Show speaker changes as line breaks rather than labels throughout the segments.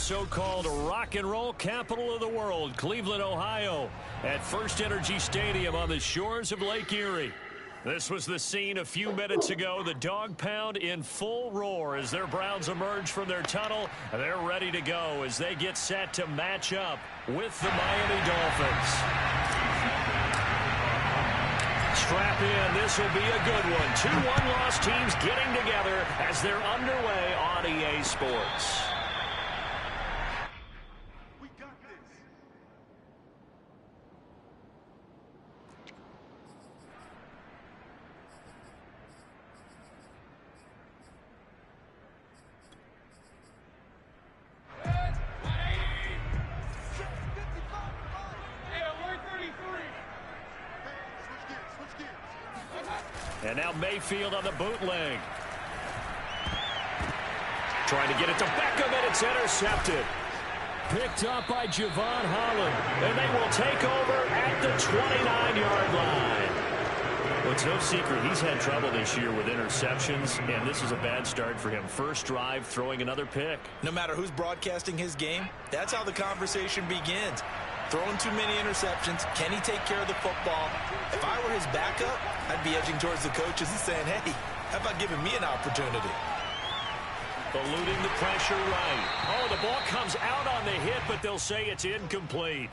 so-called rock and roll capital of the world, Cleveland, Ohio, at First Energy Stadium on the shores of Lake Erie. This was the scene a few minutes ago. The dog pound in full roar as their Browns emerge from their tunnel. They're ready to go as they get set to match up with the Miami Dolphins. Strap in. This will be a good one. Two one-loss teams getting together as they're underway on EA Sports. And now Mayfield on the bootleg. Trying to get it to Beckham, and it's intercepted. Picked up by Javon Holland. And they will take over at the 29-yard line. Well, it's no secret he's had trouble this year with interceptions, and this is a bad start for him. First drive, throwing another pick.
No matter who's broadcasting his game, that's how the conversation begins. Throwing too many interceptions. Can he take care of the football? If I were his backup, I'd be edging towards the coaches and saying, hey, how about giving me an opportunity?
Eluding the pressure right. Oh, the ball comes out on the hit, but they'll say it's incomplete.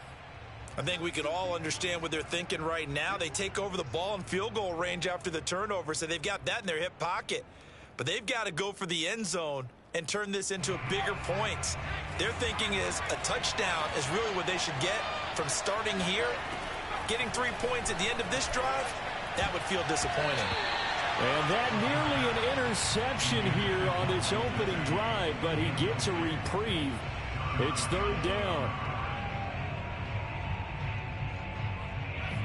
I think we can all understand what they're thinking right now. They take over the ball in field goal range after the turnover, so they've got that in their hip pocket. But they've got to go for the end zone and turn this into a bigger points. Their thinking is a touchdown is really what they should get from starting here. Getting 3 points at the end of this drive, that would feel disappointing.
And that nearly an interception here on this opening drive, but he gets a reprieve. It's third down.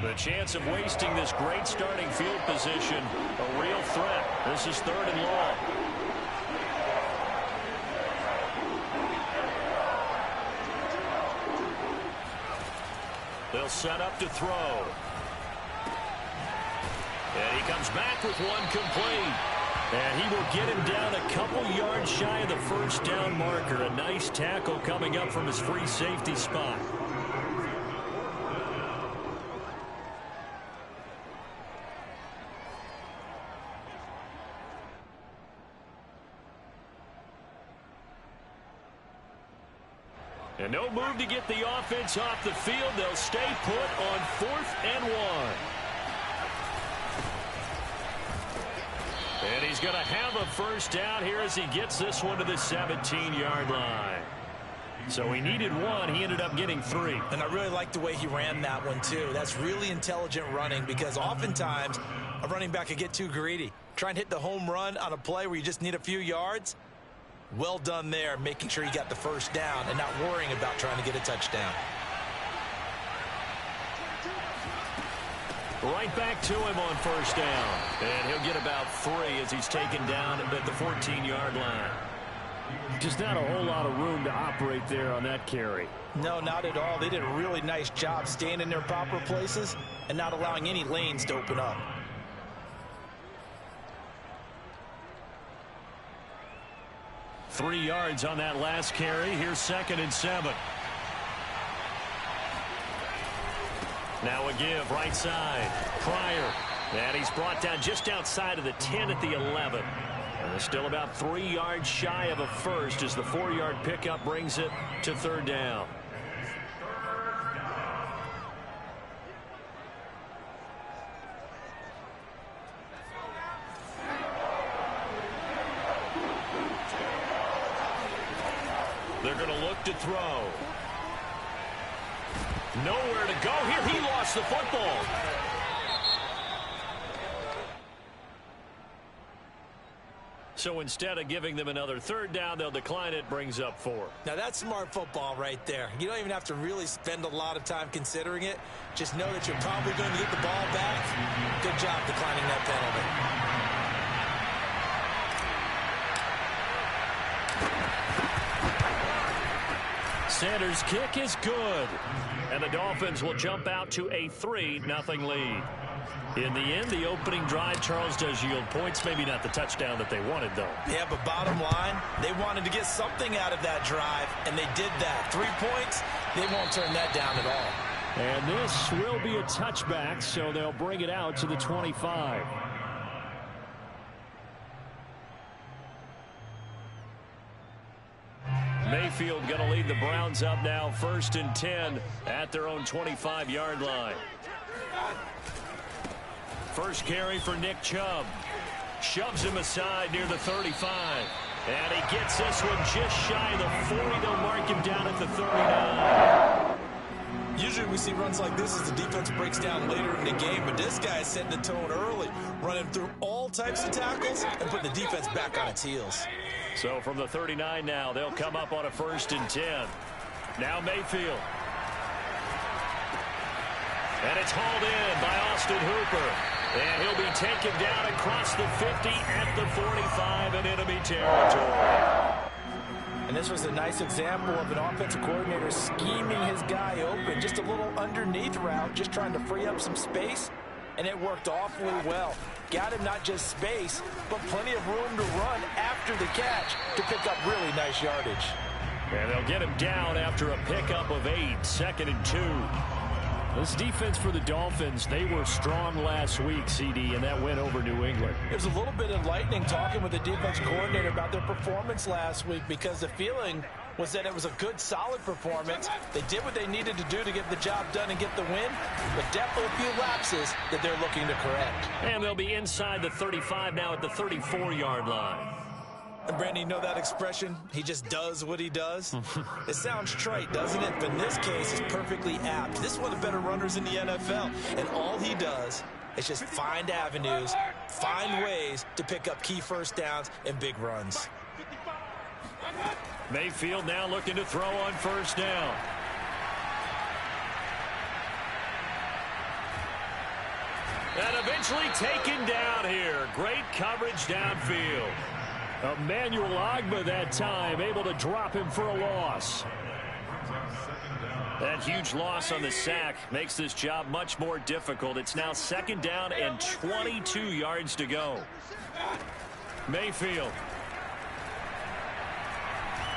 The chance of wasting this great starting field position, a real threat. This is third and long. They'll set up to throw. And he comes back with one complete. And he will get him down a couple yards shy of the first down marker. A nice tackle coming up from his free safety spot. And no move to get the offense off the field. They'll stay put on 4th and 1. And he's going to have a first down here as he gets this one to the 17-yard line. So he needed one. He ended up getting 3.
And I really like the way he ran that one, too. That's really intelligent running because oftentimes a running back can get too greedy. Try and hit the home run on a play where you just need a few yards. Well done there, making sure you got the first down and not worrying about trying to get a touchdown.
Right back to him on first down. And he'll get about 3 as he's taken down at the 14-yard line. Just not a whole lot of room to operate there on that carry.
No, not at all. They did a really nice job staying in their proper places and not allowing any lanes to open up.
Three yards on that last carry. Here's 2nd and 7. Now a give right side. Pryor. And he's brought down just outside of the 10 at the 11. And still about 3 yards shy of a first as the 4-yard pickup brings it to 3rd down. They're going to look to throw. Nowhere to go here. He lost the football. So instead of giving them another 3rd down, they'll decline it. Brings up 4.
Now that's smart football right there. You don't even have to really spend a lot of time considering it. Just know that you're probably going to get the ball back. Good job declining that penalty.
Sanders' kick is good. And the Dolphins will jump out to a 3-0 lead. In the end, the opening drive, Charles, does yield points. Maybe not the touchdown that they wanted, though.
Yeah, but bottom line, they wanted to get something out of that drive, and they did that. 3 points, they won't turn that down at all.
And this will be a touchback, so they'll bring it out to the 25. Mayfield going to lead the Browns up now, 1st and 10 at their own 25-yard line. First carry for Nick Chubb. Shoves him aside near the 35. And he gets this one just shy of the 40. They'll mark him down at the 39.
Usually we see runs like this as the defense breaks down later in the game, but this guy is setting the tone early, running through all types of tackles and putting the defense back on its heels.
So from the 39 now, they'll come up on a 1st and 10. Now Mayfield. And it's hauled in by Austin Hooper. And he'll be taken down across the 50 at the 45 in enemy territory.
And this was a nice example of an offensive coordinator scheming his guy open. Just a little underneath route, just trying to free up some space. And it worked awfully well. Got him not just space, but plenty of room to run after the catch to pick up really nice yardage.
And they'll get him down after a pickup of 8, 2nd and 2. This defense for the Dolphins, they were strong last week, CD, and that went over New England.
It was a little bit enlightening talking with the defense coordinator about their performance last week because the feeling was that it was a good, solid performance. They did what they needed to do to get the job done and get the win, but definitely a few lapses that they're looking to correct.
And they'll be inside the 35 now at the 34-yard line.
And Brandon, you know that expression? He just does what he does? It sounds trite, doesn't it? But in this case, it's perfectly apt. This is one of the better runners in the NFL. And all he does is just find avenues, find ways to pick up key first downs and big runs.
Mayfield now looking to throw on 1st down. And eventually taken down here. Great coverage downfield. Emmanuel Ogbah that time, able to drop him for a loss. That huge loss on the sack makes this job much more difficult. It's now 2nd down and 22 yards to go. Mayfield.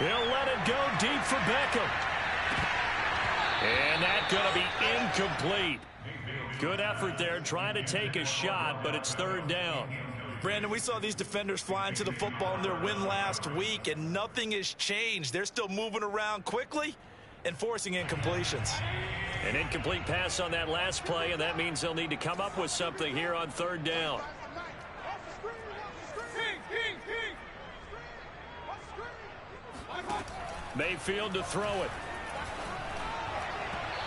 He'll let it go deep for Beckham. And that's going to be incomplete. Good effort there, trying to take a shot, but it's 3rd down.
Brandon, we saw these defenders flying to the football in their win last week, and nothing has changed. They're still moving around quickly and forcing incompletions.
An incomplete pass on that last play, and that means they'll need to come up with something here on 3rd down. Mayfield to throw it.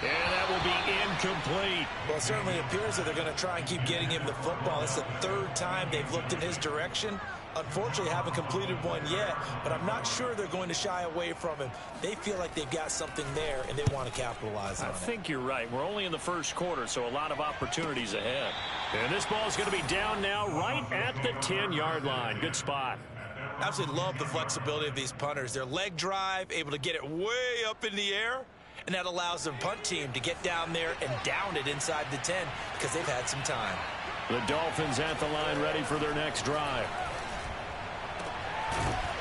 And that will be incomplete.
Well, it certainly appears that they're going to try and keep getting him the football. It's the 3rd time they've looked in his direction. Unfortunately, haven't completed one yet, but I'm not sure they're going to shy away from him. They feel like they've got something there, and they want to capitalize on it.
I think you're right. We're only in the 1st quarter, so a lot of opportunities ahead. And this ball is going to be down now right at the 10-yard line. Good spot.
Absolutely love the flexibility of these punters. Their leg drive, able to get it way up in the air, and that allows the punt team to get down there and down it inside the 10 because they've had some time.
The Dolphins at the line ready for their next drive.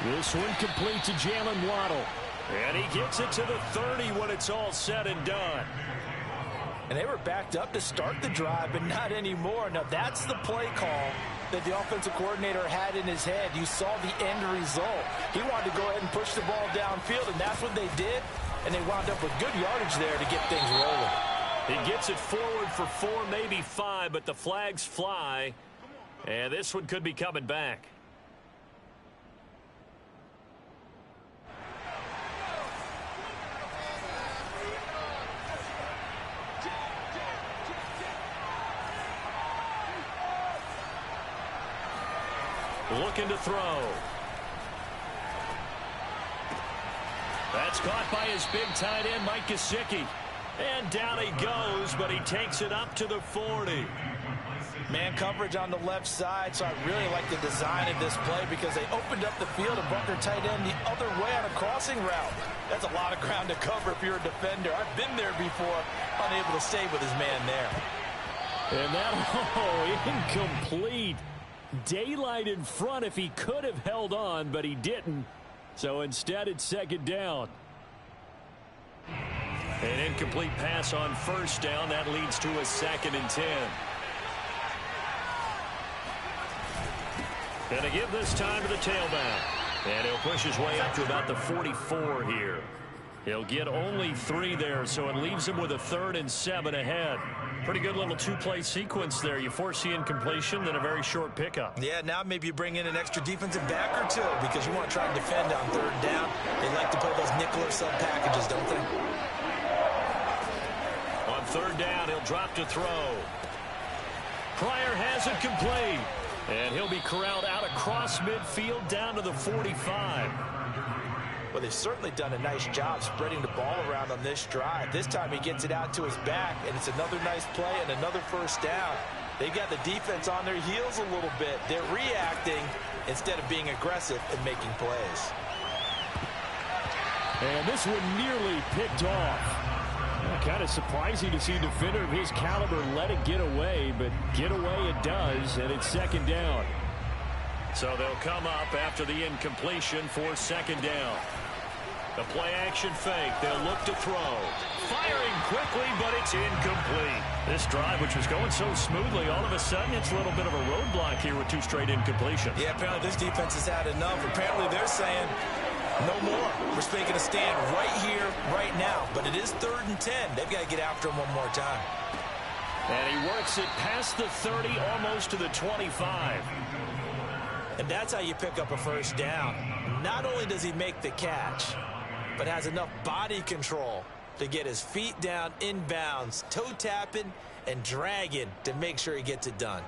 This one complete to Jalen Waddle. And he gets it to the 30 when it's all said and done.
And they were backed up to start the drive, but not anymore. Now, that's the play call that the offensive coordinator had in his head. You saw the end result. He wanted to go ahead and push the ball downfield, and that's what they did. And they wound up with good yardage there to get things rolling.
He gets it forward for 4, maybe 5, but the flags fly. And this one could be coming back. Looking to throw. That's caught by his big tight end, Mike Gesicki. And down he goes, but he takes it up to the 40.
Man coverage on the left side, so I really like the design of this play because they opened up the field and brought their tight end the other way on a crossing route. That's a lot of ground to cover if you're a defender. I've been there before, unable to stay with his man there.
And that, incomplete. Daylight in front if he could have held on, but he didn't. So instead, it's second down. An incomplete pass on first down. That leads to a 2nd and 10. And to give this time to the tailback. And he'll push his way up to about the 44 here. He'll get only 3 there, so it leaves him with a 3rd and 7 ahead. Pretty good little 2-play sequence there. You force the incompletion, then a very short pickup.
Yeah, now maybe you bring in an extra defensive back or 2 because you want to try and defend on 3rd down. They like to play those nickel or sub packages, don't they?
On 3rd down, he'll drop to throw. Pryor has it complete. And he'll be corralled out across midfield down to the 45.
Well, they've certainly done a nice job spreading the ball around on this drive. This time he gets it out to his back, and it's another nice play and another first down. They've got the defense on their heels a little bit. They're reacting instead of being aggressive and making plays.
And this one nearly picked off. Kind of surprising to see a defender of his caliber let it get away, but get away it does, and it's 2nd down. So they'll come up after the incompletion for 2nd down. The play-action fake. They'll look to throw. Firing quickly, but it's incomplete. This drive, which was going so smoothly, all of a sudden it's a little bit of a roadblock here with 2 straight incompletions.
Yeah, apparently this defense has had enough. Apparently they're saying, no more. We're making a stand right here, right now. But it is 3rd and 10. They've got to get after him one more time.
And he works it past the 30, almost to the 25.
And that's how you pick up a first down. Not only does he make the catch, but has enough body control to get his feet down inbounds, toe tapping and dragging to make sure he gets it done.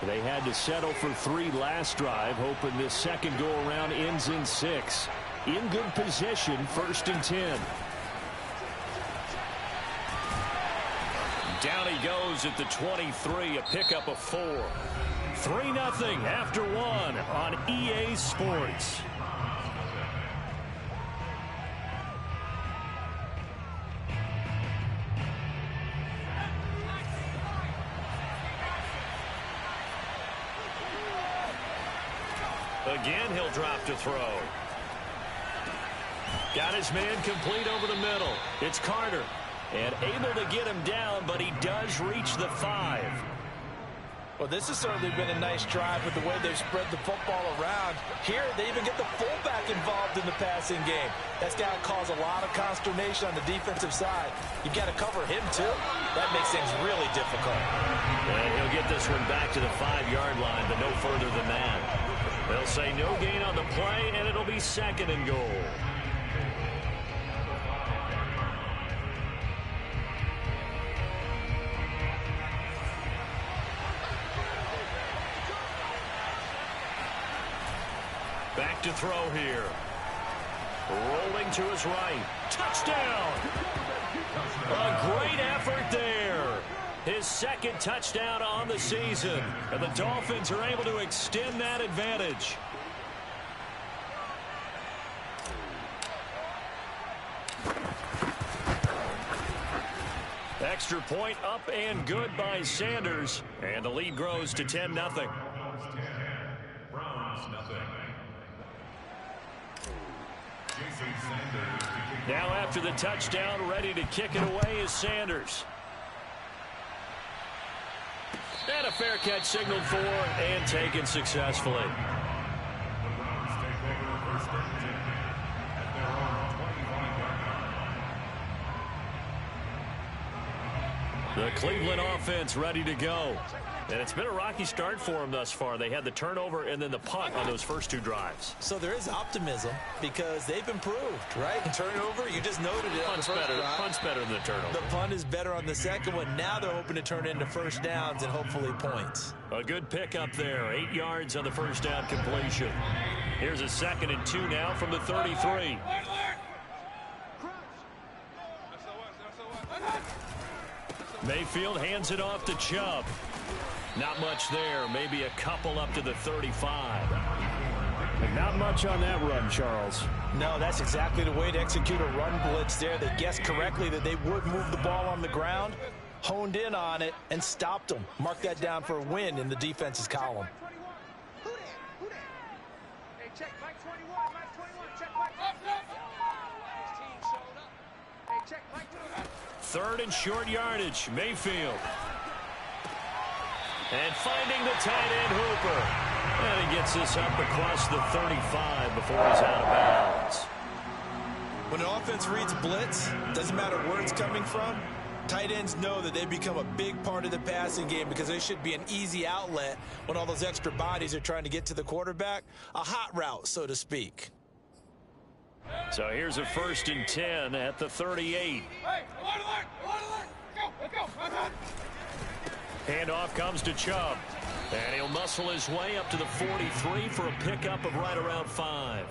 They had to settle for 3 last drive, hoping this second go-around ends in 6. In good position, 1st and 10. Down he goes at the 23, a pickup of 4. 3-0 after 1 on EA Sports. Again, he'll drop to throw. Got his man complete over the middle. It's Carter. And able to get him down, but he does reach the 5.
Well, this has certainly been a nice drive with the way they've spread the football around. Here, they even get the fullback involved in the passing game. That's got to cause a lot of consternation on the defensive side. You've got to cover him, too. That makes things really difficult.
And he'll get this one back to the 5-yard line, but no further than that. They'll say no gain on the play, and it'll be 2nd and goal. Back to throw here. Rolling to his right. Touchdown! A great effort there. His 2nd touchdown on the season. And the Dolphins are able to extend that advantage. Extra point up and good by Sanders. And the lead grows to 10-0. Now after the touchdown, ready to kick it away is Sanders. And a fair catch signaled for and taken successfully. The Cleveland offense ready to go. And it's been a rocky start for them thus far. They had the turnover and then the punt on those first 2 drives.
So there is optimism because they've improved, right? Turnover, you just noted it.
Punt's better than the turnover.
The punt is better on the second one. Now they're hoping to turn into first downs and hopefully points.
A good pickup there. 8 yards on the first down completion. Here's a 2nd and 2 now from the 33. Mayfield hands it off to Chubb. Not much there. Maybe a couple up to the 35. And not much on that run, Charles.
No, that's exactly the way to execute a run blitz there. They guessed correctly that they would move the ball on the ground, honed in on it, and stopped them. Mark that down for a win in the defense's column.
Third and short yardage. Mayfield. And finding the tight end Hooper. And he gets this up across the 35 before he's out of bounds.
When an offense reads blitz, doesn't matter where it's coming from, tight ends know that they become a big part of the passing game because they should be an easy outlet when all those extra bodies are trying to get to the quarterback. A hot route, so to speak.
So here's a 1st and 10 at the 38. Handoff comes to Chubb. And he'll muscle his way up to the 43 for a pickup of right around 5.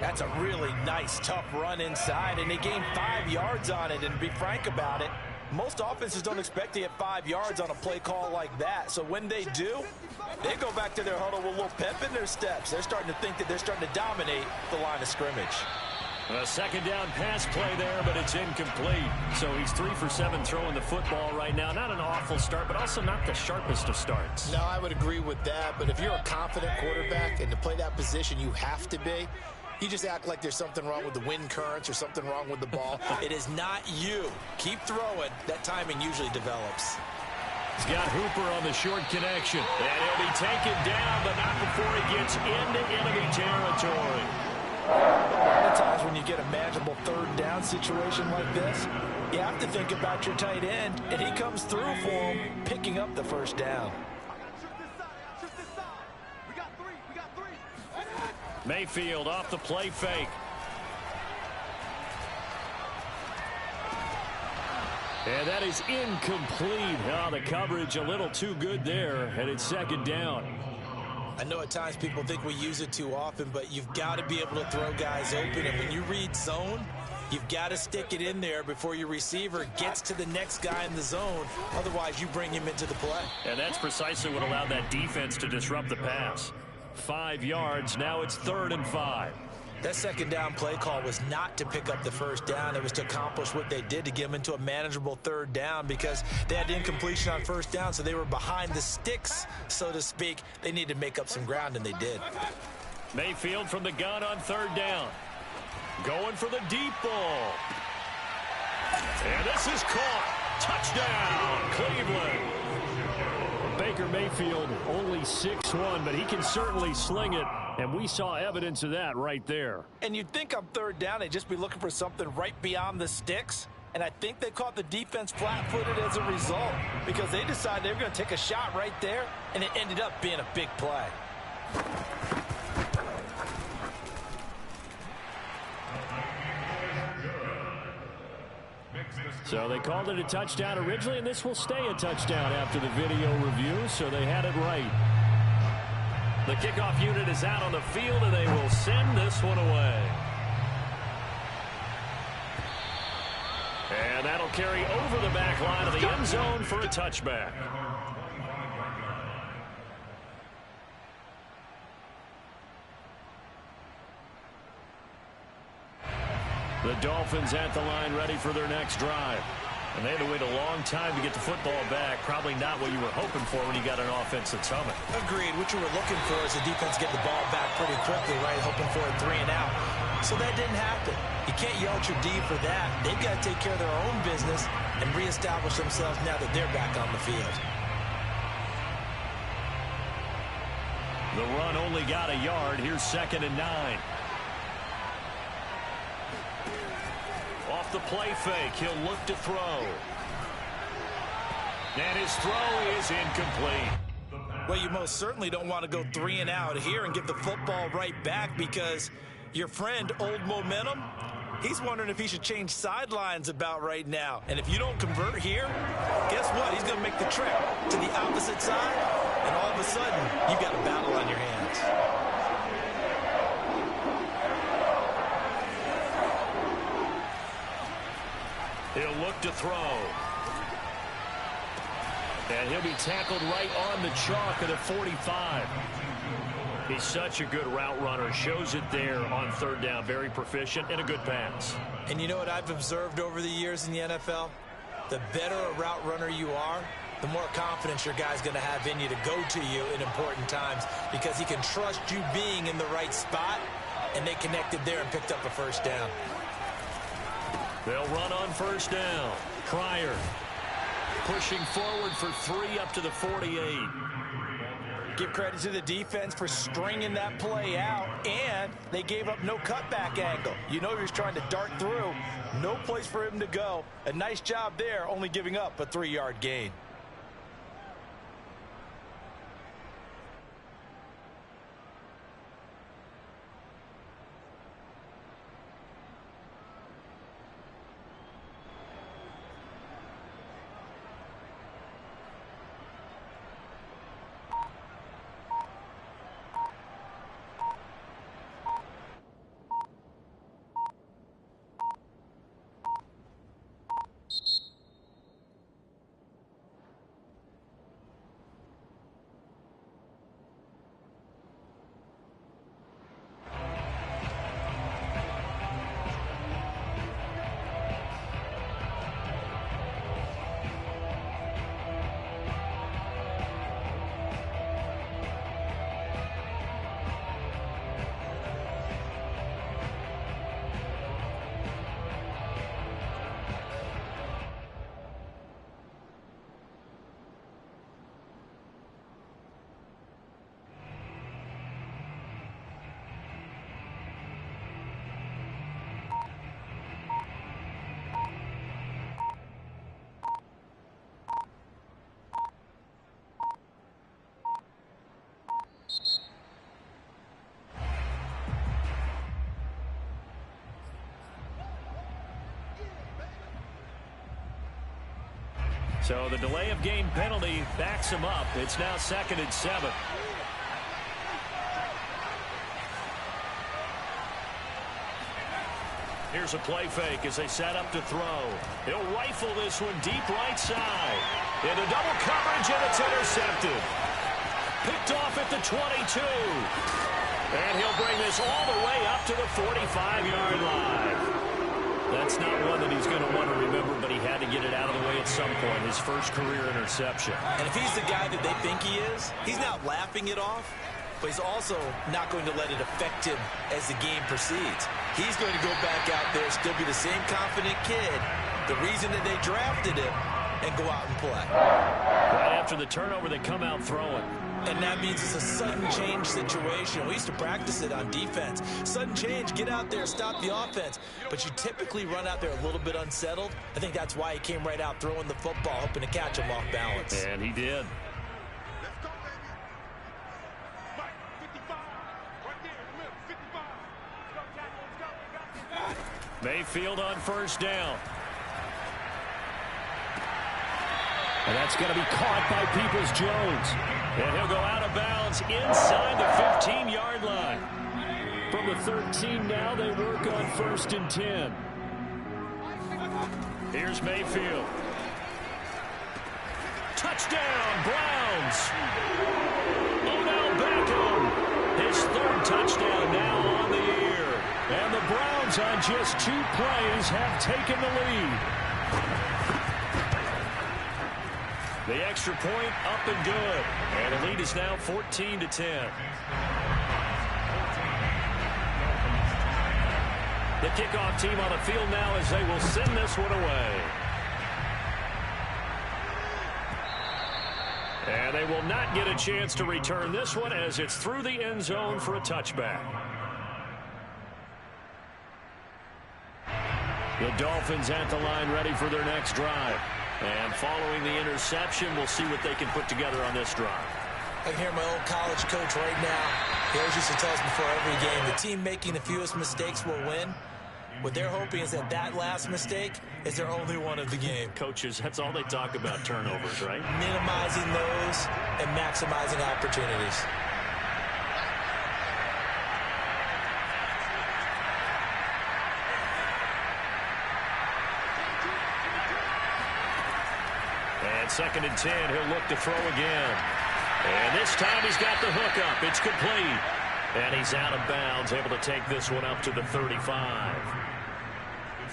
That's a really nice, tough run inside, and they gained 5 yards on it. And to be frank about it, most offenses don't expect to get 5 yards on a play call like that. So when they do, they go back to their huddle with a little pep in their steps. They're starting to think that they're starting to dominate the line of scrimmage.
A 2nd down pass play there, but it's incomplete. So he's 3 for 7 throwing the football right now. Not an awful start, but also not the sharpest of starts.
No, I would agree with that. But if you're a confident quarterback and to play that position, you have to be. You just act like there's something wrong with the wind currents or something wrong with the ball.
It is not you. Keep throwing. That timing usually develops.
He's got Hooper on the short connection. And he'll be taken down, but not before he gets into enemy territory.
A lot of times when you get a manageable 3rd down situation like this, you have to think about your tight end, and he comes through for him, picking up the 1st down.
Mayfield off the play fake. And that is incomplete. Oh, the coverage a little too good there, and it's second down.
I know at times people think we use it too often, but you've got to be able to throw guys open. And when you read zone, you've got to stick it in there before your receiver gets to the next guy in the zone. Otherwise, you bring him into the play.
And that's precisely what allowed that defense to disrupt the pass. 5 yards. Now it's 3rd and 5.
That second down play call was not to pick up the first down. It was to accomplish what they did, to get them into a manageable 3rd down, because they had incompletion on first down, so they were behind the sticks, so to speak. They needed to make up some ground, and they did.
Mayfield from the gun on 3rd down. Going for the deep ball. And this is caught. Touchdown, Cleveland. Baker Mayfield only 6'1", but he can certainly sling it, and we saw evidence of that right there.
And you'd think on 3rd down they'd just be looking for something right beyond the sticks, and I think they caught the defense flat-footed as a result, because they decided they were going to take a shot right there, and it ended up being a big play.
So they called it a touchdown originally, and this will stay a touchdown after the video review, so they had it right. The kickoff unit is out on the field, and they will send this one away. And that'll carry over the back line of the end zone for a touchback. The Dolphins at the line, ready for their next drive. And they had to wait a long time to get the football back. Probably not what you were hoping for when you got an offense that's humming.
Agreed. What you were looking for is the defense get the ball back pretty quickly, right? Hoping for a 3 and out. So that didn't happen. You can't yell at your D for that. They've got to take care of their own business and reestablish themselves now that they're back on the field.
The run only got a yard. Here's 2nd and 9. Off the play fake, he'll look to throw. And his throw is incomplete.
Well, you most certainly don't want to go 3 and out here and get the football right back, because your friend, Old Momentum, he's wondering if he should change sidelines about right now. And if you don't convert here, guess what? He's going to make the trip to the opposite side, and all of a sudden, you've got a battle on your hands.
He'll look to throw. And he'll be tackled right on the chalk at the 45. He's such a good route runner. Shows it there on 3rd down. Very proficient and a good pass.
And you know what I've observed over the years in the NFL? The better a route runner you are, the more confidence your guy's going to have in you to go to you in important times, because he can trust you being in the right spot, and they connected there and picked up a first down.
They'll run on 1st down. Pryor pushing forward for 3 up to the 48.
Give credit to the defense for stringing that play out, and they gave up no cutback angle. You know he was trying to dart through. No place for him to go. A nice job there, only giving up a 3-yard gain.
So the delay of game penalty backs him up. It's now 2nd and 7. Here's a play fake as they set up to throw. He'll rifle this one deep right side. Into double coverage, and it's intercepted. Picked off at the 22. And he'll bring this all the way up to the 45-yard line. That's not one that he's going to want to remember, but he had to get it out of the way at some point. His first career interception.
And if he's the guy that they think he is, he's not laughing it off, but he's also not going to let it affect him as the game proceeds. He's going to go back out there, still be the same confident kid, the reason that they drafted him, and go out and play.
Right after the turnover, they come out throwing.
And that means it's a sudden change situation. We used to practice it on defense. Sudden change, get out there, stop the offense. But you typically run out there a little bit unsettled. I think that's why he came right out throwing the football, hoping to catch him off balance.
And he did. Mayfield on first down. And that's going to be caught by Peoples-Jones. And he'll go out of bounds inside the 15-yard line. From the 13 now, they work on 1st and 10. Here's Mayfield. Touchdown, Browns. Odell Beckham. His 3rd touchdown now on the year. And the Browns on just 2 plays have taken the lead. The extra point up and good. And the lead is now 14-10. The kickoff team on the field now as they will send this one away. And they will not get a chance to return this one as it's through the end zone for a touchback. The Dolphins at the line ready for their next drive. And following the interception, we'll see what they can put together on this drive.
I can hear my old college coach right now. He always used to tell us before every game, the team making the fewest mistakes will win. What they're hoping is that that last mistake is their only one of the game.
Coaches, that's all they talk about, turnovers, right?
Minimizing those and maximizing opportunities.
And 2nd and 10, he'll look to throw again. And this time he's got the hook up. It's complete. And he's out of bounds, able to take this one up to the 35.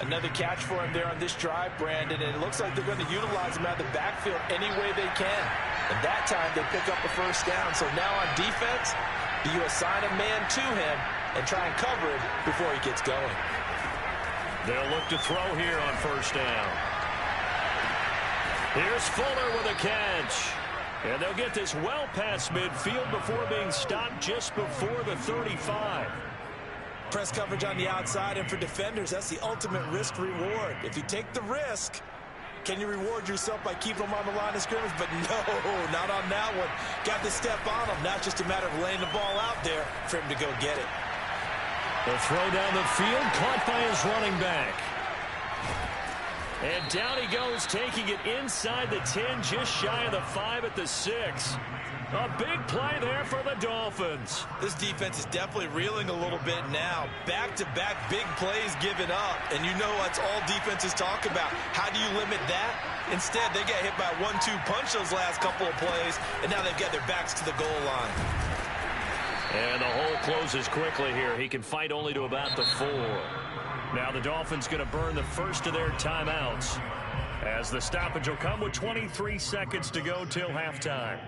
Another catch for him there on this drive, Brandon, and it looks like they're going to utilize him out of the backfield any way they can. And that time they pick up a 1st down. So now on defense, do you assign a man to him and try and cover him before he gets going?
They'll look to throw here on 1st down. Here's Fuller with a catch. And they'll get this well past midfield before being stopped just before the 35.
Press coverage on the outside, and for defenders, that's the ultimate risk-reward. If you take the risk, can you reward yourself by keeping them on the line of scrimmage? But no, not on that one. Got to step on them. Now it's just a matter of laying the ball out there for him to go get it.
The throw down the field, caught by his running back. And down he goes, taking it inside the 10, just shy of the 5 at the 6. A big play there for the Dolphins.
This defense is definitely reeling a little bit now. Back-to-back big plays given up. And you know that's all defenses talk about. How do you limit that? Instead, they get hit by a 1-2 punch those last couple of plays, and now they've got their backs to the goal line.
And the hole closes quickly here. He can fight only to about the 4. Now the Dolphins going to burn the first of their timeouts as the stoppage will come with 23 seconds to go till halftime.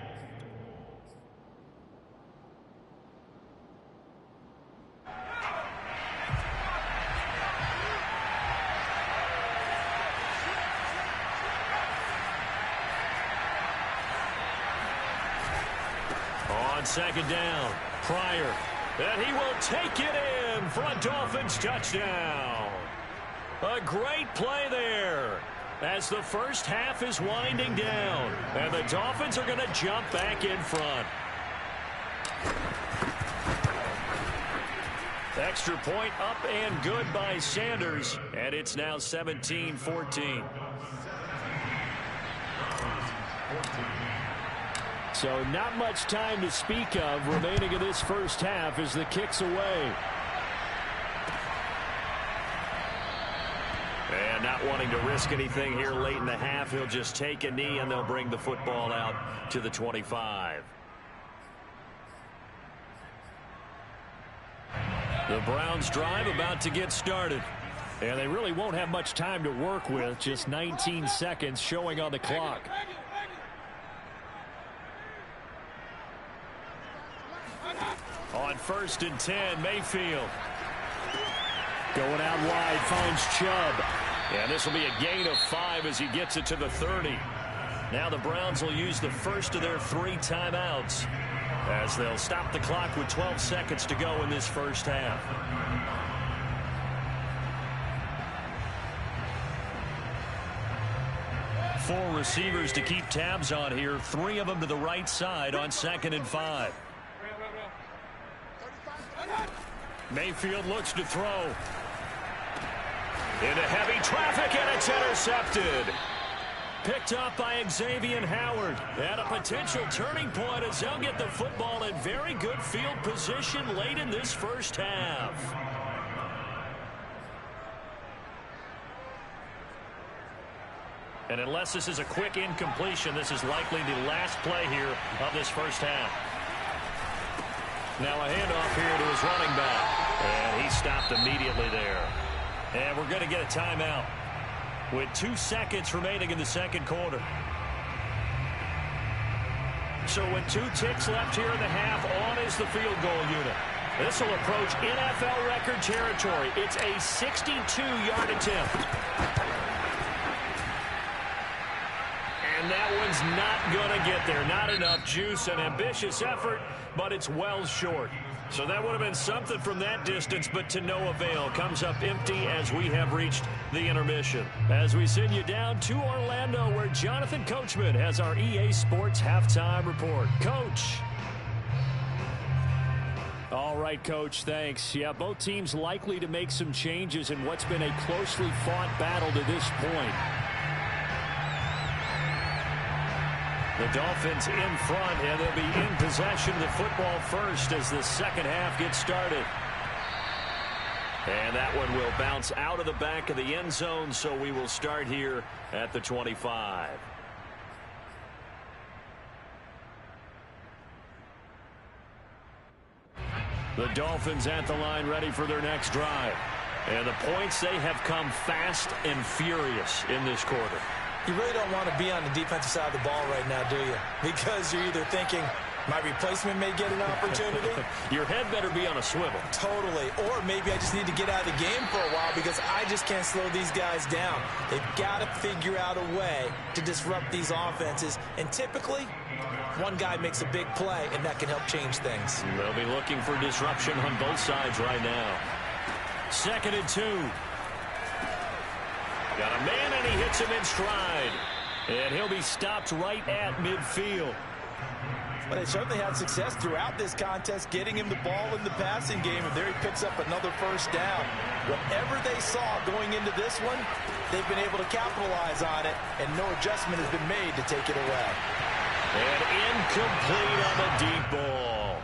On 2nd down, Pryor. And he will take it in for a Dolphins touchdown. A great play there as the first half is winding down. And the Dolphins are going to jump back in front. Extra point up and good by Sanders. And it's now 17-14. So not much time to speak of remaining in this first half as the kick's away. And not wanting to risk anything here late in the half, he'll just take a knee and they'll bring the football out to the 25. The Browns drive about to get started. And they really won't have much time to work with, just 19 seconds showing on the clock. On 1st and 10, Mayfield. Going out wide, finds Chubb. And this will be a gain of 5 as he gets it to the 30. Now the Browns will use the first of their 3 timeouts as they'll stop the clock with 12 seconds to go in this first half. Four receivers to keep tabs on here. 3 of them to the right side on 2nd and 5. Mayfield looks to throw. Into heavy traffic, and it's intercepted. Picked up by Xavier Howard. And a potential turning point as they'll get the football in very good field position late in this first half. And unless this is a quick incompletion, this is likely the last play here of this first half. Now a handoff here to his running back. And he stopped immediately there. And we're going to get a timeout with 2 seconds remaining in the second quarter. So with 2 ticks left here in the half, on is the field goal unit. This will approach NFL record territory. It's a 62-yard attempt. And that one's not going to get there. Not enough juice. An ambitious effort, but it's well short. So that would have been something from that distance, but to no avail. Comes up empty as we have reached the intermission. As we send you down to Orlando, where Jonathan Coachman has our EA Sports halftime report. Coach. All right, Coach, thanks. Yeah, both teams likely to make some changes in what's been a closely fought battle to this point. The Dolphins in front, and they'll be in possession of the football first as the second half gets started. And that one will bounce out of the back of the end zone, so we will start here at the 25. The Dolphins at the line ready for their next drive. And the points, they have come fast and furious in this quarter.
You really don't want to be on the defensive side of the ball right now, do you? Because you're either thinking, my replacement may get an opportunity.
Your head better be on a swivel.
Totally. Or maybe I just need to get out of the game for a while because I just can't slow these guys down. They've got to figure out a way to disrupt these offenses. And typically, one guy makes a big play, and that can help change things.
They'll be looking for disruption on both sides right now. 2nd and 2. Got a man, and he hits him in stride. And he'll be stopped right at midfield.
But they certainly had success throughout this contest, getting him the ball in the passing game, and there he picks up another first down. Whatever they saw going into this one, they've been able to capitalize on it, and no adjustment has been made to take it away.
And incomplete on the deep ball.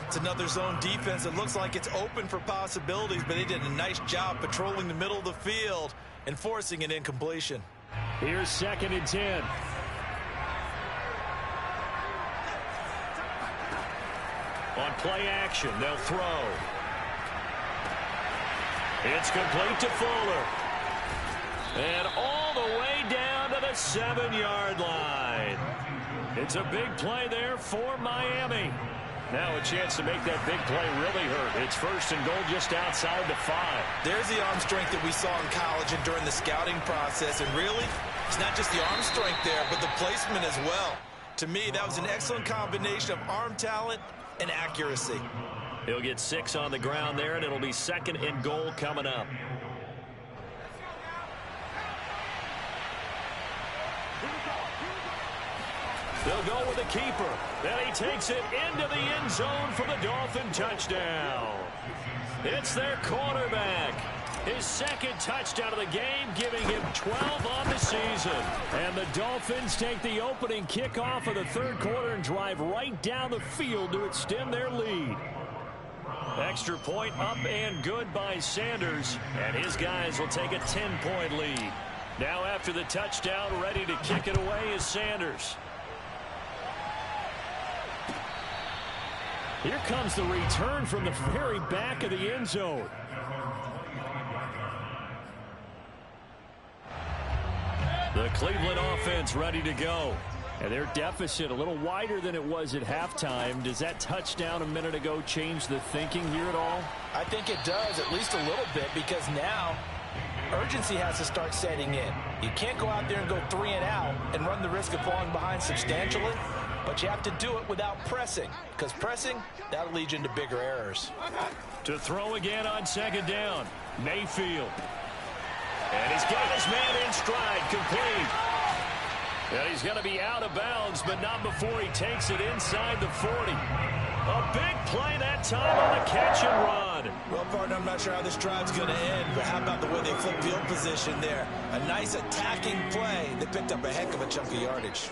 It's another zone defense that looks like it's open for possibilities, but they did a nice job patrolling the middle of the field and forcing an incompletion.
Here's 2nd and 10. On play action, they'll throw. It's complete to Fuller. And all the way down to the 7-yard line. It's a big play there for Miami. Now a chance to make that big play really hurt. It's 1st and goal just outside the 5.
There's the arm strength that we saw in college and during the scouting process. And really, it's not just the arm strength there, but the placement as well. To me, that was an excellent combination of arm talent and accuracy.
He'll get 6 on the ground there, and it'll be 2nd and goal coming up. They'll go with the keeper. Then he takes it into the end zone for the Dolphin touchdown. It's their quarterback. His second touchdown of the game, giving him 12 on the season. And the Dolphins take the opening kickoff of the third quarter and drive right down the field to extend their lead. Extra point up and good by Sanders, and his guys will take a 10-point lead. Now after the touchdown, ready to kick it away is Sanders. Here comes the return from the very back of the end zone. The Cleveland offense ready to go. And their deficit a little wider than it was at halftime. Does that touchdown a minute ago change the thinking here at all?
I think it does, at least a little bit, because now urgency has to start setting in. You can't go out there and go 3 and out and run the risk of falling behind substantially, but you have to do it without pressing, because pressing, that'll lead you into bigger errors.
To throw again on second down, Mayfield. And he's got his man in stride, complete. And he's going to be out of bounds, but not before he takes it inside the 40. A big play that time on the catch and run.
Well, partner, I'm not sure how this drive's going to end, but how about the way they flip field position there? A nice attacking play that picked up a heck of a chunk of yardage.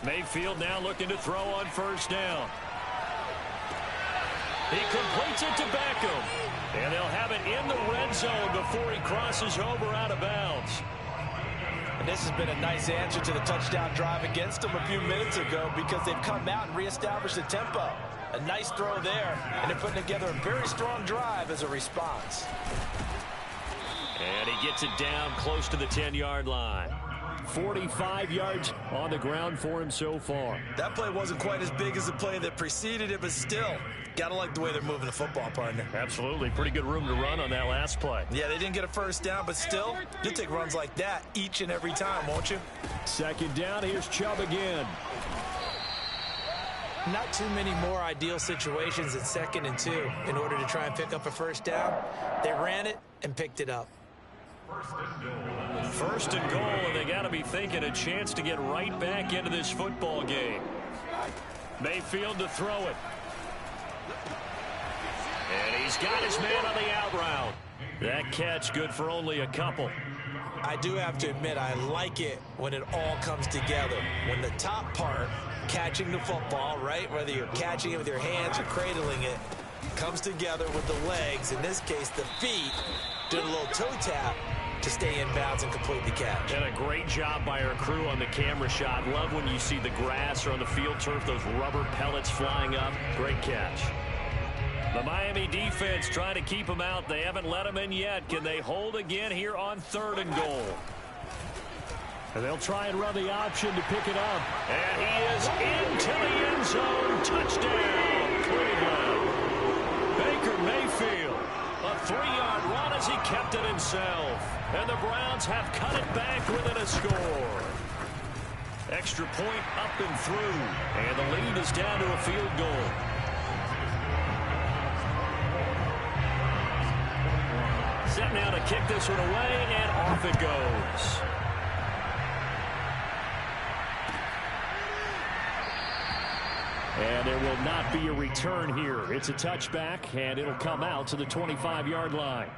Mayfield now looking to throw on first down. He completes it to Beckham. And they'll have it in the red zone before he crosses over out of bounds.
And this has been a nice answer to the touchdown drive against them a few minutes ago, because they've come out and reestablished the tempo. A nice throw there, and they're putting together a very strong drive as a response.
And he gets it down close to the 10-yard line. 45 yards on the ground for him so far.
That play wasn't quite as big as the play that preceded it, but still, gotta like the way they're moving the football, partner.
Absolutely. Pretty good room to run on that last play.
Yeah, they didn't get a first down, but still, you'll take runs like that each and every time, won't you?
Second down, here's Chubb again.
Not too many more ideal situations at 2nd and 2 in order to try and pick up a first down. They ran it and picked it up.
First and goal, and they got to be thinking a chance to get right back into this football game. Mayfield to throw it. And he's got his man on the out route. That catch good for only a couple.
I do have to admit, I like it when it all comes together. When the top part, catching the football, right, whether you're catching it with your hands or cradling it, comes together with the legs, in this case the feet, doing a little toe tap to stay in bounds and complete the catch.
And a great job by our crew on the camera shot. Love when you see the grass or on the field turf, those rubber pellets flying up. Great catch. The Miami defense trying to keep them out. They haven't let them in yet. Can they hold again here on 3rd and goal? And they'll try and run the option to pick it up. And he is into the end zone. Touchdown, Cleveland. Baker Mayfield. A 3-yard run as he kept it himself. And the Browns have cut it back within a score. Extra point up and through. And the lead is down to a field goal. Set now to kick this one away, and off it goes. And there will not be a return here. It's a touchback, and it'll come out to the 25-yard line.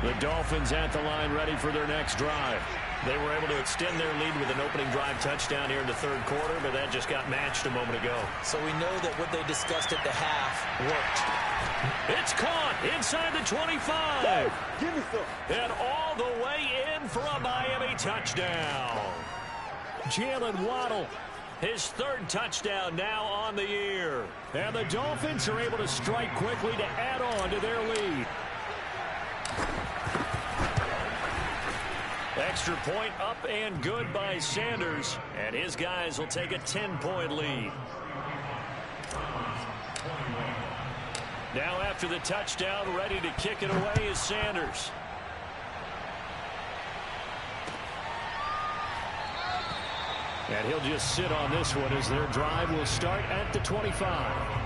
The Dolphins at the line ready for their next drive. They were able to extend their lead with an opening drive touchdown here in the 3rd quarter, but that just got matched a moment ago.
So we know that what they discussed at the half worked.
It's caught inside the 25.
Hey, give me some.
And all the way in for a Miami touchdown. Jalen Waddle, his 3rd touchdown now on the year. And the Dolphins are able to strike quickly to add on to their lead. Extra point up and good by Sanders, and his guys will take a 10-point lead. Now after the touchdown, ready to kick it away is Sanders. And he'll just sit on this one as their drive will start at the 25.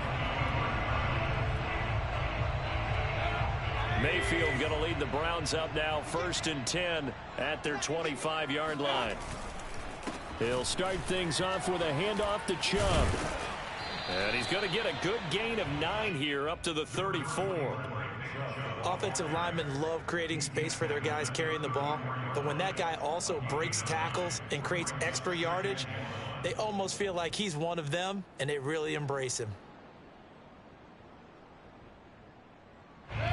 Mayfield going to lead the Browns up now 1st and 10 at their 25-yard line. He'll start things off with a handoff to Chubb. And he's going to get a good gain of 9 here up to the 34.
Offensive linemen love creating space for their guys carrying the ball, but when that guy also breaks tackles and creates extra yardage, they almost feel like he's one of them, and they really embrace him.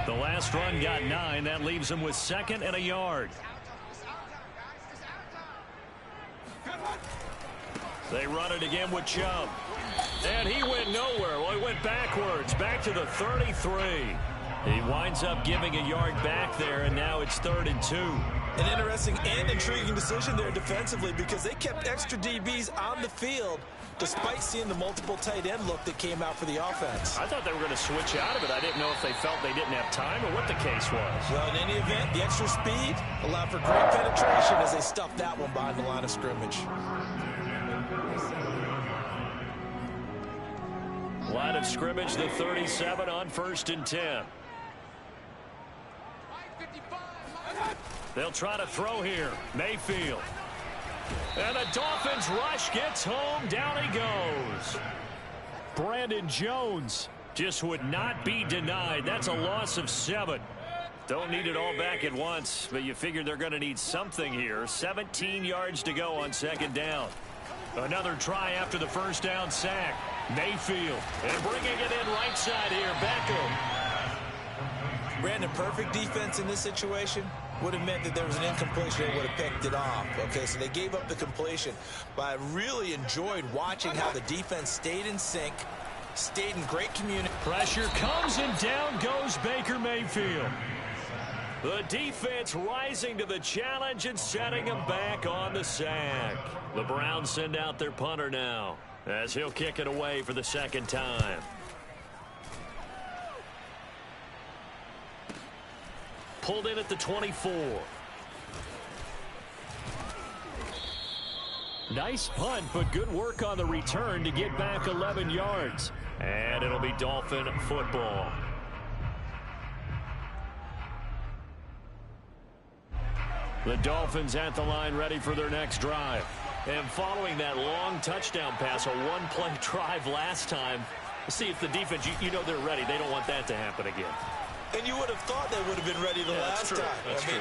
The last run got 9. That leaves him with 2nd and a yard. They run it again with Chubb. And he went nowhere. Well, he went backwards, back to the 33. He winds up giving a yard back there, and now it's 3rd and 2.
An interesting and intriguing decision there defensively because they kept extra DBs on the field despite seeing the multiple tight end look that came out for the offense.
I thought they were going to switch out of it. I didn't know if they felt they didn't have time or what the case was.
Well, in any event, the extra speed allowed for great penetration as they stuffed that one behind the line of scrimmage.
Line of scrimmage, the 37 on 1st and 10. They'll try to throw here. Mayfield. And the Dolphins rush gets home. Down he goes. Brandon Jones just would not be denied. That's a loss of 7. Don't need it all back at once, but you figure they're going to need something here. 17 yards to go on 2nd down. Another try after the first down sack. Mayfield. And bringing it in right side here. Beckham.
Brandon, perfect defense in this situation would have meant that there was an incompletion. They would have picked it off. Okay, so they gave up the completion. But I really enjoyed watching how the defense stayed in sync, stayed in great community.
Pressure comes and down goes Baker Mayfield. The defense rising to the challenge and setting him back on the sack. The Browns send out their punter now as he'll kick it away for the 2nd time. Pulled in at the 24. Nice punt, but good work on the return to get back 11 yards. And it'll be Dolphin football. The Dolphins at the line ready for their next drive. And following that long touchdown pass, a one-play drive last time, see if the defense, you know they're ready. They don't want that to happen again.
And you would have thought they would have been ready the last time.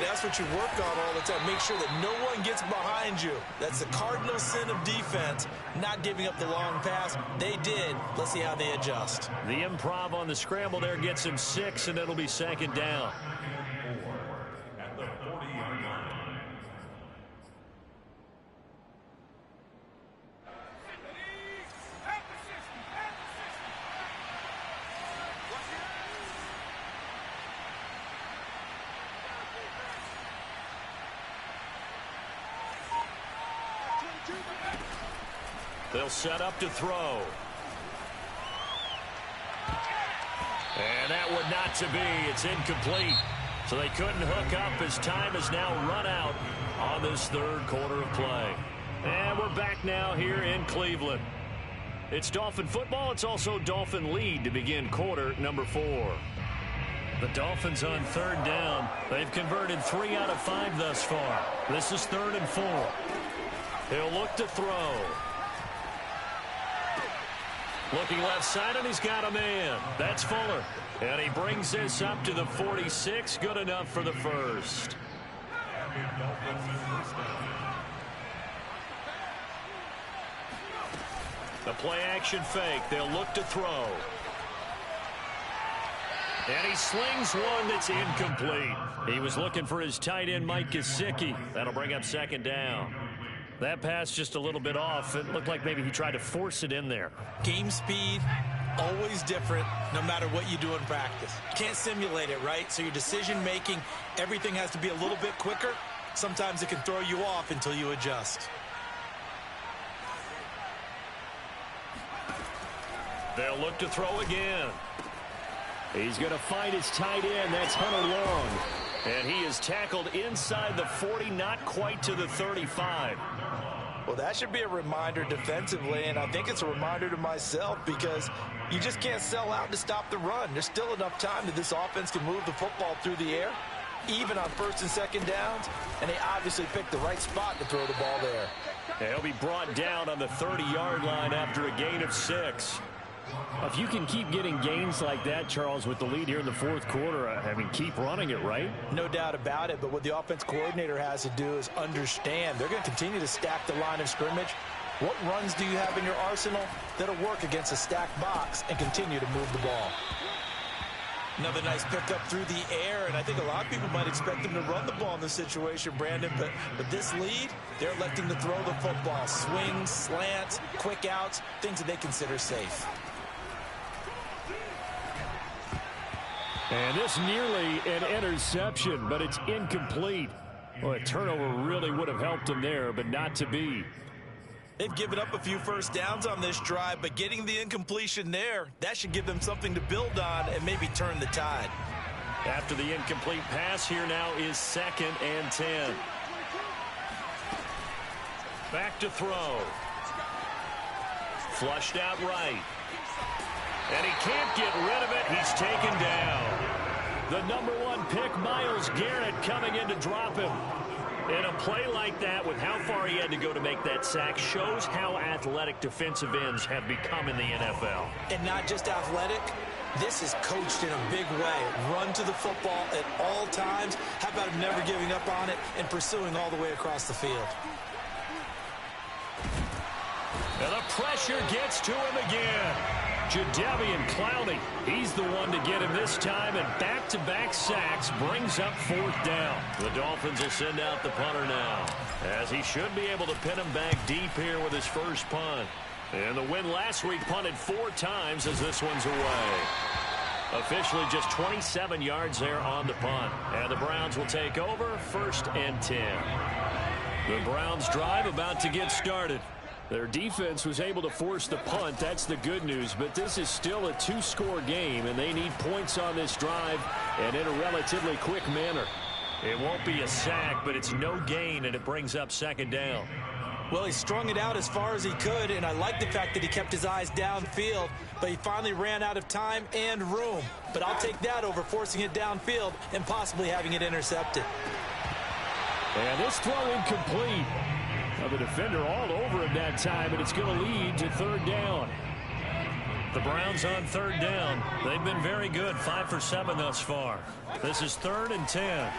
That's what you work on all the time. Make sure that no one gets behind you. That's the cardinal sin of defense, not giving up the long pass. They did. Let's see how they adjust.
The improv on the scramble there gets him 6, and it'll be 2nd down. They'll set up to throw. And that one not to be. It's incomplete. So they couldn't hook up as time has now run out on this 3rd quarter of play. And we're back now here in Cleveland. It's Dolphin football. It's also Dolphin lead to begin quarter number 4. The Dolphins on 3rd down. They've converted 3 out of 5 thus far. This is 3rd and 4. He'll look to throw. Looking left side, and he's got a man. That's Fuller. And he brings this up to the 46. Good enough for the first. The play-action fake. They'll look to throw. And he slings one that's incomplete. He was looking for his tight end, Mike Gesicki. That'll bring up 2nd down. That pass just a little bit off. It looked like maybe he tried to force it in there.
Game speed, always different, no matter what you do in practice. You can't simulate it, right? So your decision-making, everything has to be a little bit quicker. Sometimes it can throw you off until you adjust.
They'll look to throw again. He's going to find his tight end. That's Hunter Long. And he is tackled inside the 40, not quite to the 35.
Well, that should be a reminder defensively, and I think it's a reminder to myself because you just can't sell out to stop the run. There's still enough time that this offense can move the football through the air. even on first and second downs, and they obviously picked the right spot to throw the ball there.
And he'll be brought down on the 30-yard line after a gain of 6.
If you can keep getting gains like that, Charles, with the lead here in the fourth quarter, I mean, keep running it, right?
No doubt about it, but what the offense coordinator has to do is understand they're going to continue to stack the line of scrimmage. What runs do you have in your arsenal that'll work against a stacked box and continue to move the ball?
Another nice pickup through the air, and I think a lot of people might expect them to run the ball in this situation, Brandon, but with this lead, they're electing to throw the football. Swings, slants, quick outs, things that they consider safe.
And this nearly an interception, but it's incomplete. Well, a turnover really would have helped them there, but not to be.
They've given up a few first downs on this drive, but getting the incompletion there, that should give them something to build on and maybe turn the tide.
After the incomplete pass, here now is 2nd and 10. Back to throw. Flushed out right. And he can't get rid of it. He's taken down. The #1 pick, Myles Garrett, coming in to drop him. And a play like that, with how far he had to go to make that sack, shows how athletic defensive ends have become in the NFL.
And not just athletic, this is coached in a big way. Run to the football at all times. How about him never giving up on it and pursuing all the way across the field?
And the pressure gets to him again. Jadeveon Clowney, he's the one to get him this time, and back-to-back sacks brings up 4th down. The Dolphins will send out the punter now, as he should be able to pin him back deep here with his first punt. And the win last week punted 4 times as this one's away. Officially just 27 yards there on the punt. And the Browns will take over, 1st and 10. The Browns drive about to get started. Their defense was able to force the punt. That's the good news. But this is still a 2-score game, and they need points on this drive and in a relatively quick manner. It won't be a sack, but it's no gain, and it brings up 2nd down.
Well, he strung it out as far as he could, and I like the fact that he kept his eyes downfield, but he finally ran out of time and room. But I'll take that over forcing it downfield and possibly having it intercepted.
And this throw incomplete. Now the defender all over him that time, and it's going to lead to 3rd down. The Browns on 3rd down. They've been very good, 5 for 7 thus far. This is 3rd and 10.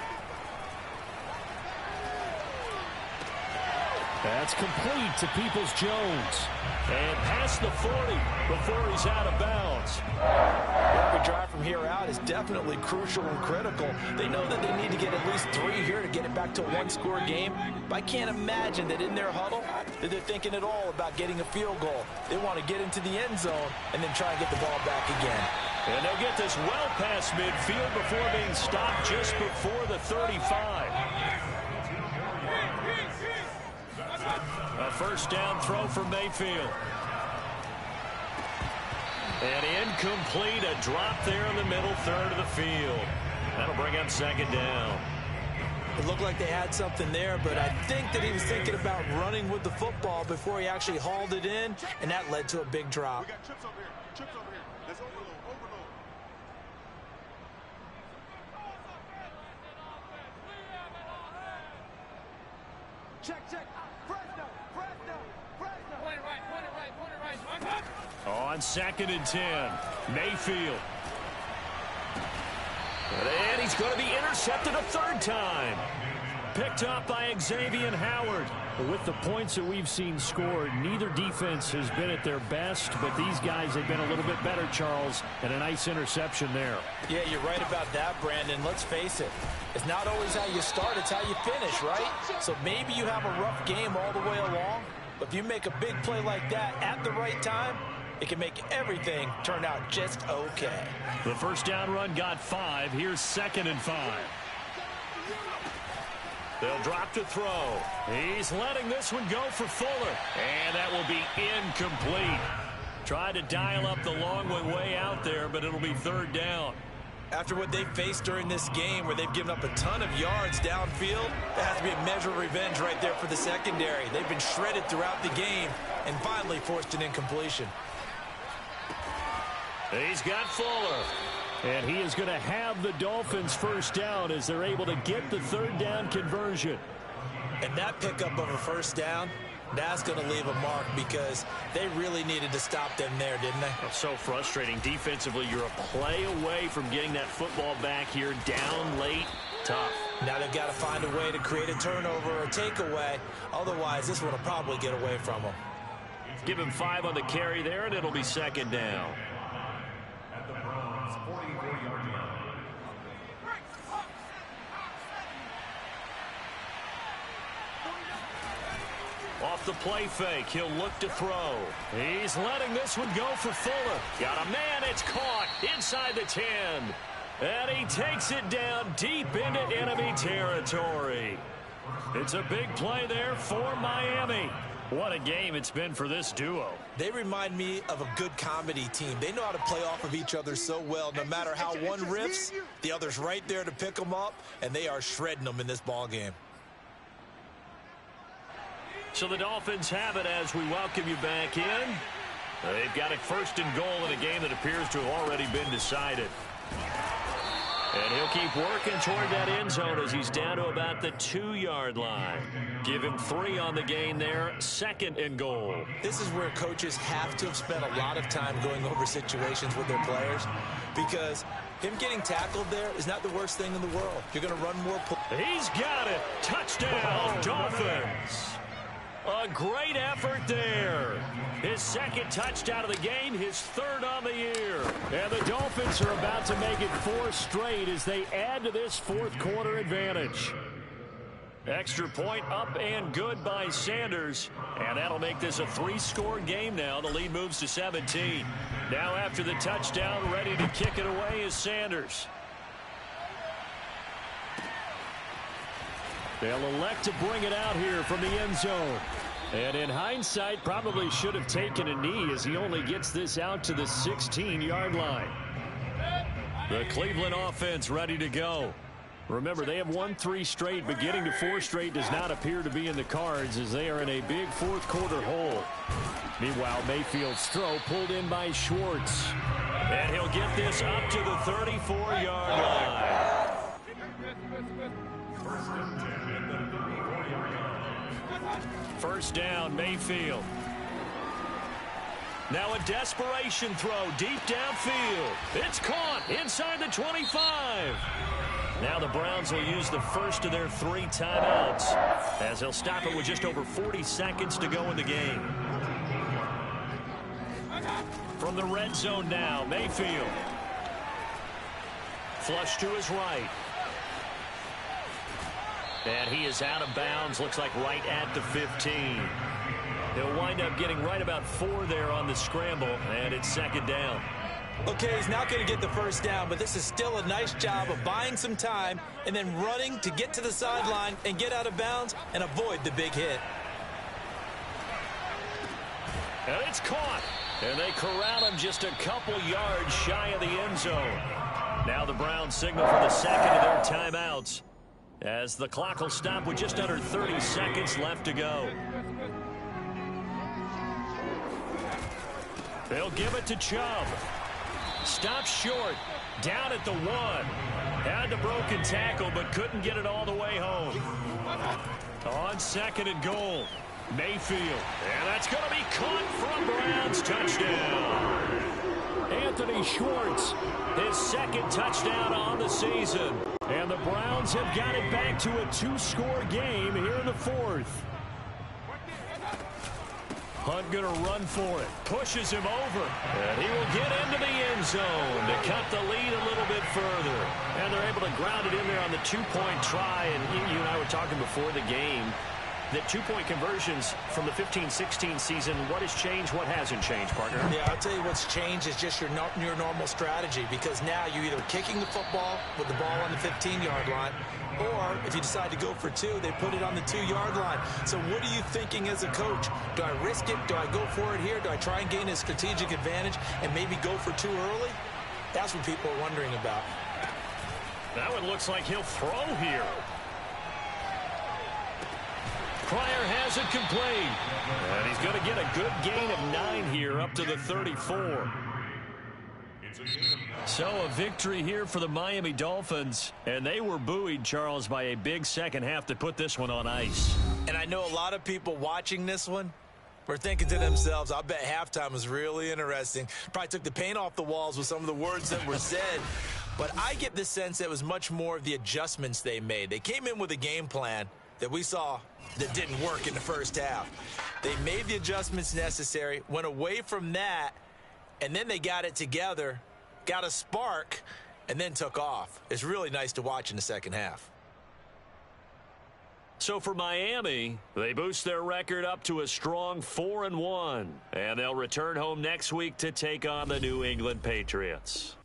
That's complete to Peoples-Jones.
And past the 40 before he's out of bounds.
Every drive from here out is definitely crucial and critical. They know that they need to get at least 3 here to get it back to a 1-score game. But I can't imagine that in their huddle that they're thinking at all about getting a field goal. They want to get into the end zone and then try and get the ball back again.
And they'll get this well past midfield before being stopped just before the 35. A 1st down throw for Mayfield. And incomplete, a drop there in the middle third of the field. That'll bring up 2nd down.
It looked like they had something there, but I think that he was thinking about running with the football before he actually hauled it in, and that led to a big drop.
We got chips over here. Chips over here. Let's overload. Check.
On 2nd and 10, Mayfield. And he's going to be intercepted a 3rd time. Picked up by Xavier Howard.
With the points that we've seen scored, neither defense has been at their best, but these guys have been a little bit better, Charles, and a nice interception there.
Yeah, you're right about that, Brandon. Let's face it. It's not always how you start, it's how you finish, right? So maybe you have a rough game all the way along, but if you make a big play like that at the right time, it can make everything turn out just okay.
The 1st down run got 5. Here's 2nd and 5. They'll drop to throw. He's letting this one go for Fuller. And that will be incomplete. Tried to dial up the long one way out there, but it'll be 3rd down.
After what they've faced during this game, where they've given up a ton of yards downfield, that has to be a measure of revenge right there for the secondary. They've been shredded throughout the game and finally forced an incompletion.
He's got Fuller.
And he is going to have the Dolphins first down as they're able to get the third down conversion.
And that pickup of a first down, that's going to leave a mark because they really needed to stop them there, didn't they?
Oh, so frustrating. Defensively, you're a play away from getting that football back here, down late, tough.
Now they've got to find a way to create a turnover or a takeaway. Otherwise, this one will probably get away from them.
Give him 5 on the carry there, and it'll be second down. Off the play fake, he'll look to throw. He's letting this one go for Fuller. Got a man, it's caught inside the 10. And he takes it down deep into enemy territory. It's a big play there for Miami. What a game it's been for this duo.
They remind me of a good comedy team. They know how to play off of each other so well. No matter how one riffs, the other's right there to pick them up, and they are shredding them in this ball game.
So the Dolphins have it as we welcome you back in. They've got it first and goal in a game that appears to have already been decided. And he'll keep working toward that end zone as he's down to about the 2-yard line. Give him 3 on the gain there, second and goal.
This is where coaches have to have spent a lot of time going over situations with their players because him getting tackled there is not the worst thing in the world. You're going to run more.
He's got it. Touchdown, Dolphins. A great effort there. His second touchdown of the game, his third on the year.
And the Dolphins are about to make it 4 straight as they add to this fourth quarter advantage.
Extra point up and good by Sanders. And that'll make this a 3-score game now. The lead moves to 17. Now after the touchdown, ready to kick it away is Sanders.
They'll elect to bring it out here from the end zone. And in hindsight, probably should have taken a knee as he only gets this out to the 16-yard line.
The Cleveland offense ready to go.
Remember, they have won 3 straight, but getting to 4 straight does not appear to be in the cards as they are in a big fourth quarter hole. Meanwhile, Mayfield's throw pulled in by Schwartz.
And he'll get this up to the 34-yard line. First down, Mayfield. Now a desperation throw deep downfield. It's caught inside the 25. Now the Browns will use the first of their 3 timeouts as they'll stop it with just over 40 seconds to go in the game. From the red zone now, Mayfield. Flush to his right. And he is out of bounds, looks like right at the 15. He'll wind up getting right about 4 there on the scramble, and it's second down.
Okay, he's not going to get the first down, but this is still a nice job of buying some time and then running to get to the sideline and get out of bounds and avoid the big hit.
And it's caught. And they corral him just a couple yards shy of the end zone. Now the Browns signal for the second of their timeouts, as the clock will stop with just under 30 seconds left to go. They'll give it to Chubb. Stops short. Down at the 1. Had the broken tackle, but couldn't get it all the way home. On second and goal, Mayfield. And that's going to be caught from Browns. Touchdown.
Anthony Schwartz,
his second touchdown on the season.
And the Browns have got it back to a 2-score game here in the fourth.
Hunt going to run for it. Pushes him over. And he will get into the end zone to cut the lead a little bit further. And they're able to ground it in there on the 2-point try. And you and I were talking before the game that 2-point conversions from the 15-16 season, what has changed, what hasn't changed, partner?
Yeah, I'll tell you what's changed is just your normal strategy, because now you're either kicking the football with the ball on the 15-yard line, or if you decide to go for 2, they put it on the 2-yard line. So what are you thinking as a coach? Do I risk it? Do I go for it here? Do I try and gain a strategic advantage and maybe go for 2 early? That's what people are wondering about.
That one looks like he'll throw here. Pryor has it complete. And he's going to get a good gain of 9 here up to the 34. So a victory here for the Miami Dolphins, and they were buoyed, Charles, by a big second half to put this one on ice.
And I know a lot of people watching this one were thinking to themselves, I bet halftime was really interesting. Probably took the paint off the walls with some of the words that were said. But I get the sense it was much more of the adjustments they made. They came in with a game plan that we saw that didn't work in the first half. They made the adjustments necessary, went away from that, and then they got it together, got a spark, and then took off. It's really nice to watch in the second half.
So for Miami, they boost their record up to a strong 4-1, and they'll return home next week to take on the New England Patriots.